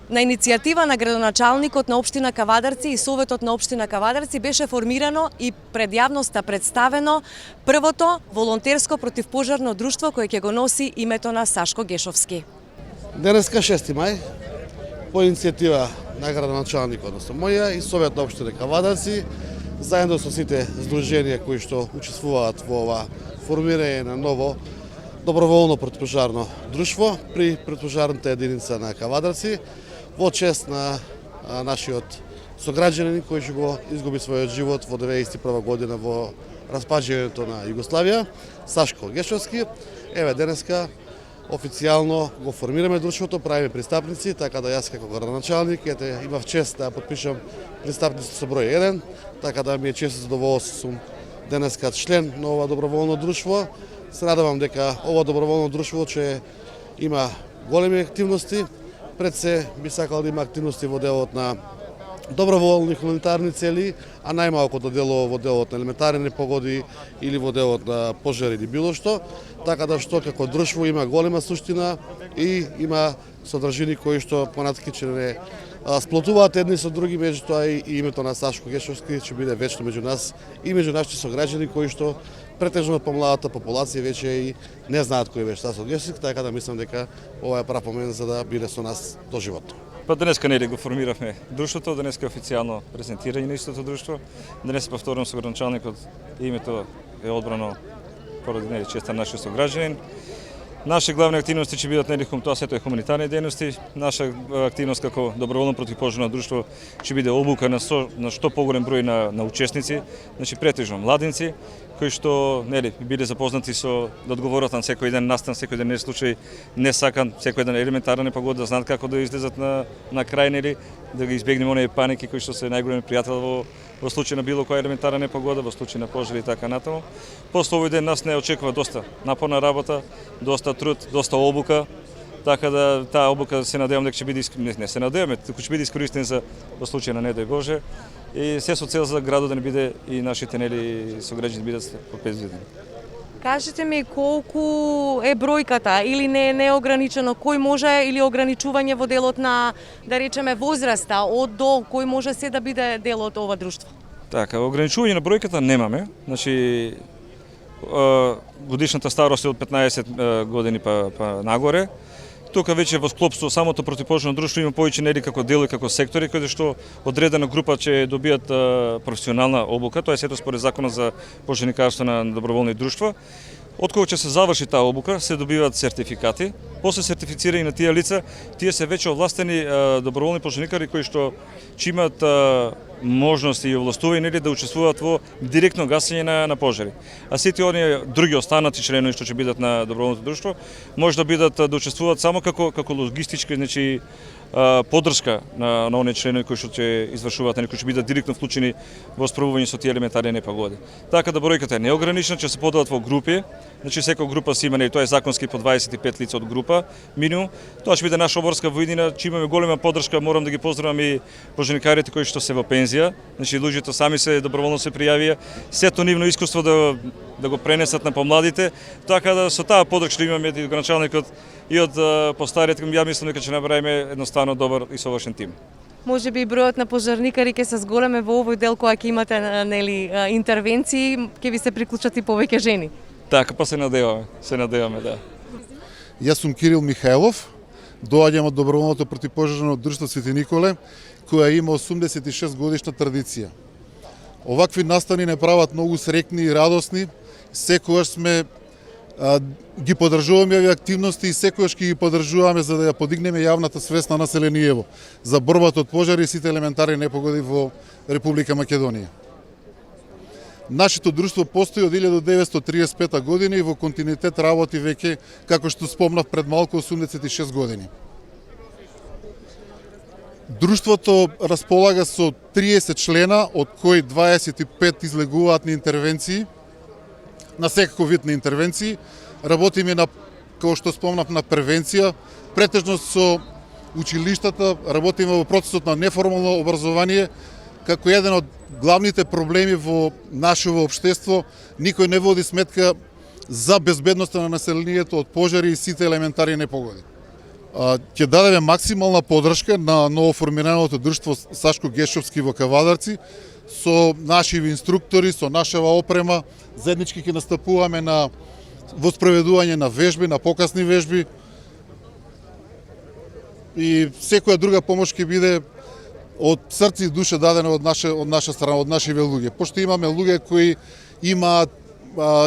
На иницијатива на градоначалникот на општина Кавадарци и Советот на општина Кавадарци беше формирано и пред јавноста представено првото волонтерско противпожарно друштво кое ќе го носи името на Сашко Гешовски. Денеска 6 мај, по иницијатива на градоначалникот, односно моја и Совет на општина Кавадарци, заедно со сите здруженија кои што учествуваат во ова формирање на ново доброволно противпожарно друштво при противпожарната единица на Кавадарци, во чест на нашиот сограѓанин кој што го изгуби својот живот во 1991 година во распаѓањето на Југославија, Сашко Гешовски. Еве денеска официјално го формираме друштвото, правиме пристапници, така да јас како градоначалник имав чест да потпишам пристапници со број 1, така да ми е чест и задоволство сум денеска член на ова доброволно друштво. Се надевам дека ова доброволно друштво ќе има големи активности. Пред се би сакал да има активности во делот на доброволни хуманитарни цели, а најмалку да делува во делот на елементарни непогоди или во делот на пожари или било што, така да што како друштво има голема суштина и има содржини кои што понатака ќе не сплотуваат едни со други, меѓутоа и името на Сашко Гешовски ќе биде вечно меѓу нас и меѓу нашите сограѓани кои што претежно помладата популација веќе и не знаат кој беше Сашко Гешовски, така да мислам дека ова е прав момент за да биде со нас до живот. Па денеска го формиравме друштвото, денеска е официјално презентирање на истото друштво. Денес повторно со градоначалникот името е одбрано поради честа нашиот сограѓанин. Наши главни активности ќе бидат кон тоа сето е хуманитарни дејности. Наша активност како доброволно противпожарно друштво ќе биде обука на што поголем број на учесници, значи претежно младинци кои што биде запознати со да одговорат на секој ден настан, секој ден не случај не сакан, секој ден елементарна непогода, да знаат како да излезат на крај, да ги избегнеме оние паники кои што се најголеми пријател во случај на било која елементарна непогода, во случај на пожари и така натаму. После овој ден нас не очекува доста напорна работа, доста труд, доста обука, така да таа обука се надевам дека ќе биде не се надеваме, туку ќе биде искористен за во случај на не дај Боже и се со цел за градот да не биде и нашите сограѓани бидат безбедни. Кажете ми колку е бројката или не е ограничено, кој може или ограничување во делот на, да речеме, возраста од до, кој може се да биде дел од ова друштво? Така, ограничување на бројката немаме, значи годишната старост е од 15 години па нагоре. Тука веќе во склоп со самото противпожарно друштво има повеќе како дел и како сектори каде што одредена група ќе добијат професионална обука, тоа е сето според законот за пожарникарство на доброволни друштва. Откога ќе се заврши таа обука, се добиваат сертификати. После сертифицирање на тие лица, тие се веќе овластени доброволни пожарникари кои што ќе имаат можности и овластување да учествуваат во директно гасење на пожари. А сите оние други останати членови што ќе бидат на доброволното друштво, може да бидат да учествуваат само како логистичка, значи поддршка на оние членови кои што ќе извршуваат, кои ќе бидат директно вклучени во справување со тие елементарни непогоди. Така да бројката е неограничена, ќе се поделат во групи. Значи секоја група си има, тоа е законски по 25 лица од група минимум. Тоа ќе биде наша оборска војнина, ќе имаме голема поддршка, морам да ги поздравам и пожарникарите кои што се во пензија. Значи луѓето сами се доброволно се пријавија, сето нивно искуство да го пренесат на помладите, така да со таа поддршка имаме и градоначалникот и од постариот, ја мислам дека ќе направиме едноставно добар и совршен тим. Може би бројот на пожарникари ќе се зголеме во овој дел кога ќе имате интервенции, ќе ви се приклучат и повеќе жени. Така, па се надеваме, да. Јас сум Кирил Михајлов, доаѓам од доброволното противпожарно друштво Свети Николе, која има 86 годишна традиција. Овакви настани не прават многу среќни и радосни, секогаш ги поддржуваме овие активности и секогаш ги поддржуваме за да ја подигнеме јавната свест на населението за борбата од пожари и сите елементарни непогоди во Република Македонија. Нашето друштво постои од 1935 година и во континуитет работи веќе, како што спомнав пред малку, 86 години. Друштвото располага со 30 члена, од кои 25 излегуваат на интервенции, на секаков вид на интервенции. Работиме како што спомнав, на превенција, претежно со училиштата, работиме во процесот на неформално образование, како еден од главните проблеми во нашето општество, никој не води сметка за безбедноста на населението од пожари и сите елементарни непогоди. ќе дадеме максимална поддршка на новоформираното друштво Сашко Гешовски во Кавадарци со нашиви инструктори, со нашава опрема. Заеднички ќе настапуваме на воспроведување на вежби, на покасни вежби и секоја друга помош ќе биде од срце и душа дадена од наша страна, од нашиве луѓе. Пошто имаме луѓе кои имаат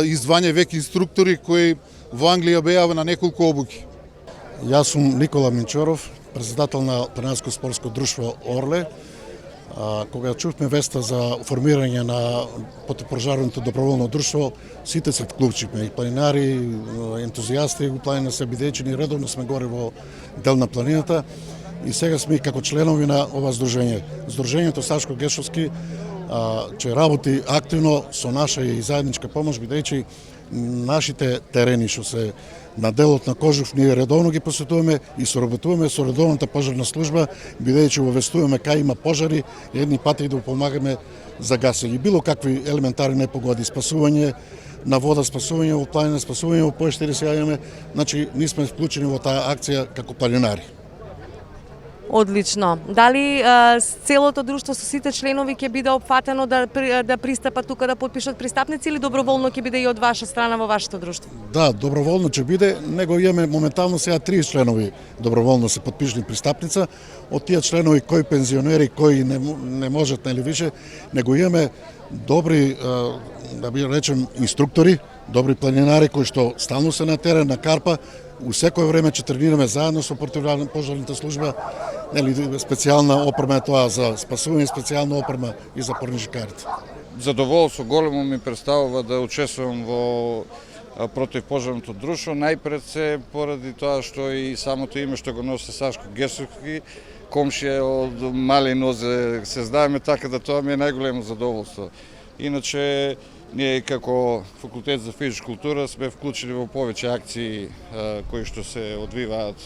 извање веќе инструктори кои во Англија беа на неколку обуки. Јас сум Никола Минчоров, председател на Планинско спортско друштво Орле. Кога чувме веста за формирање на противпожарното доброволно друштво, сите се вклучивме, и планинари, ентузијасти го планина се, бидејќи ни редовно сме горе во дел на планината и сега сме како членови на ова здружење. Здружењето Сашко Гешовски че работи активно со наша и заедничка помош, бидејќи нашите терени што се на делот на Кожув ние редовно ги посетуваме и соработуваме со редовната пожарна служба, бидејќи обвестуваме кај има пожари, едни пати да помагаме за гасење. Било какви елементарни непогоди, спасување на вода, спасување во планина, спасување во поештери се јавиме, значи ние сме вклучени во таа акција како планинари. Одлично. Дали целото друштво со сите членови ќе биде опфатено да пристапат тука да потпишат пристапници или доброволно ќе биде и од ваша страна во вашето друштво? Да, доброволно ќе биде, него имаме моментално сега 30 членови доброволно се потпишани пристапница. Од тие членови кои пензионери, кои не можат или више, него имаме добри, да би речем, инструктори, добри планинари кои што стално се на терен, на карпа, у секој време ќе тренираме заедно со противпожарната служба, нели специјална опрема е тоа за спасување, специјална опрема и за порничкарите. Задоволство големо ми представува да учествувам во противпожарното друштво, најпред се поради тоа што и самото име што го носи Сашко Гешовски, комшија од мали нозе се знаеме, така да тоа ми е најголемо задоволство. Иначе ние како факултет за физичка култура сме вклучени во повеќе акции кои што се одвиваат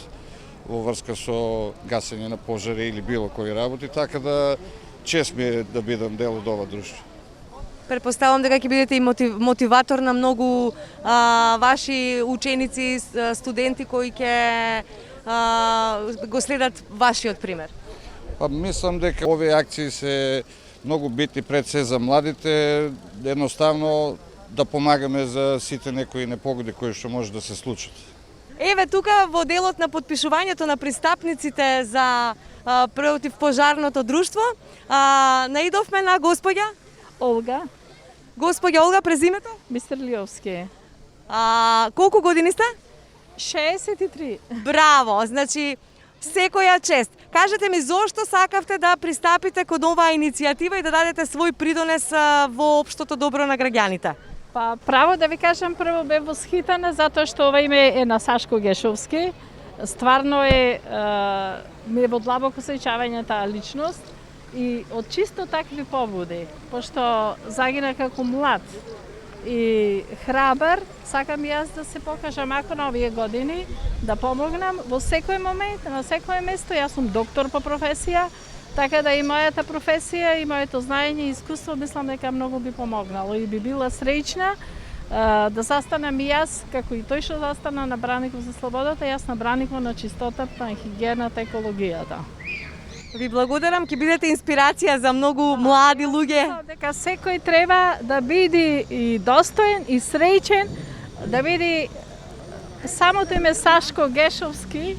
во врска со гасење на пожари или било кои работи, така да чест ми е да бидам дел од ова друштво. Предпоставам дека ќе бидете и мотиватор на многу ваши ученици, студенти кои ќе го следат вашиот пример. Па мислам дека овие акции се многу битни пред се за младите, едноставно да помагаме за сите некои непогоди кои што може да се случат. Еве тука во делот на потпишувањето на пристапниците за противпожарното друштво, наидовме на господја Олга Господја Олга, презимето? Мистерлиовски. Колку години сте? 63. Браво, значи секоја чест. Кажете ми зошто сакавте да пристапите кон оваа иницијатива и да дадете свој придонес во општото добро на граѓаните? Па право да ви кажам, прво бе восхитена затоа што ова име е на Сашко Гешовски. Стварно ми е во длабоко сеќавање таа личност и од чисто такви поводи, пошто загина како млад и храбар, сакам јас да се покажам ако на овие години, да помогнам во секој момент, на секое место. Јас сум доктор по професија, така да и мојата професија и моето знаење и искуство мислам дека многу би помогнало и би била среќна да застанам и јас, како и тој што застана на браникот за слободата, јас на браникот на чистотата, на хигиената, екологијата. Ви благодарам, ќе бидете инспирација за многу млади луѓе. Дека секој треба да биде и достоен и среќен, да биде самото име Сашко Гешовски,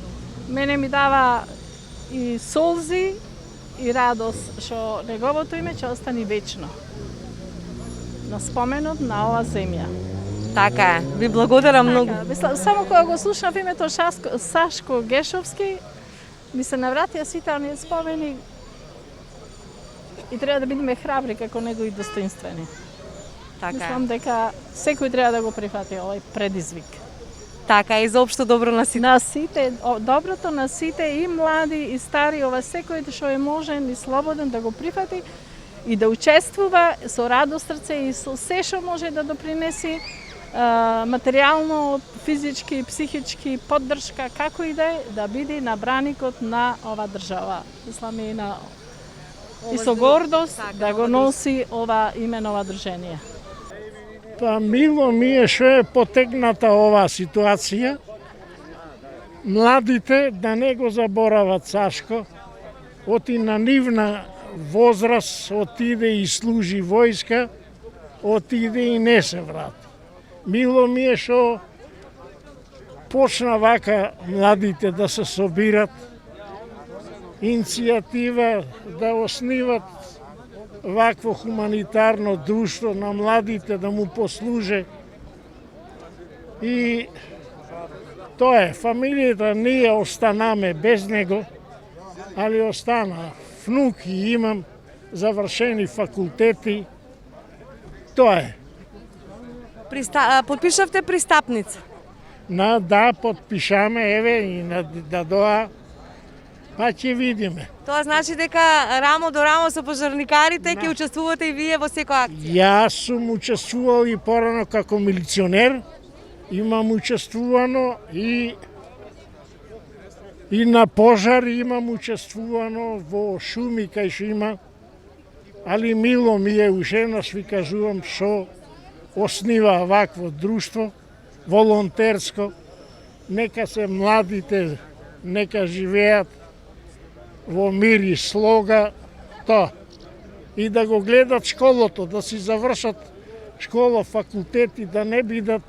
мене ми дава и солзи и радост што неговото име ќе остане вечно на споменот на ова земја. Така е, ви благодарам многу. Само кога го слушнав името Сашко Гешовски, ми се навратија сите оние спомени и треба да бидеме храбри како него и достоинствени. Така е. Мислам дека секој треба да го прифати овој предизвик. Така е, за општо добро на сите. На сите, доброто на сите, и млади и стари, ова секој што е можен и слободен да го прифати и да учествува со радост срце и со се што може да допринеси материјално, физички, психички, поддршка, како и да биде на браникот на ова држава. Мислам и на и со гордост да го носи ова име на ова држение. Па мило ми е што е потегната оваа ситуација. младите да не го заборават Сашко, оти на нивна возраст отиде и служи војска, отиде и не се врати. Мило ми е што почна вака младите да се собират, иницијатива да основат вакво хуманитарно друштво на младите да му послуже. И тоа е, фамилијата ние останаме без него, али остана внуки, имам завршени факултети. Тоа е. Подпишавте пристапница. Да, подпишаме, еве, и да доа, па ќе видиме. Тоа значи дека рамо до рамо со пожарникарите ќе учествувате и вие во секоја акција. Јас сум учествувал и порано како милиционер, имам учествувано и на пожар имам учествувано, во шуми кај што има, али мило ми е уште еднаш ви кажувам што оснива вакво друштво, волонтерско, нека се младите, нека живеат во мир и слога, тоа. И да го гледат школото, да си завршат школа, факултети, да не бидат,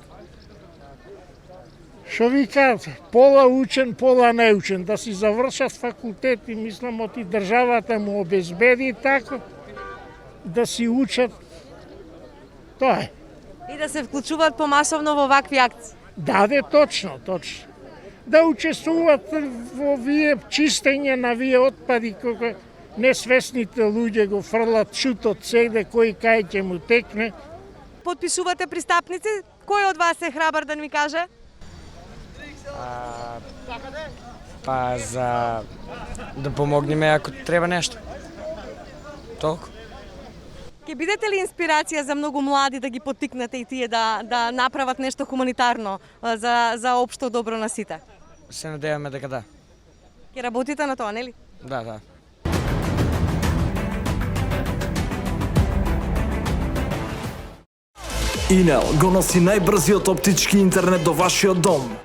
што викаат, пола учен, пола неучен, да си завршат факултети, мислам, оти државата му обезбеди тако, да си учат, тоа е. И да се вклучуваат помасовно во вакви акции. Даде точно. Да учествуват во вие чистење на вие отпади, кога несвесните луѓе го фрлат чутот сегде, кој кај ќе му текне. Подпишувате пристапници? Кој од вас е храбар да ми каже? Па за да помогнеме ако треба нешто. Толку. Ке бидете ли инспирација за многу млади да ги поттикнете и тие да направат нешто хуманитарно за општо добро на сите? Се надеваме дека да. Ке работите на тоа, нели? Да. Инел го носи најбрзиот оптички интернет до вашиот дом.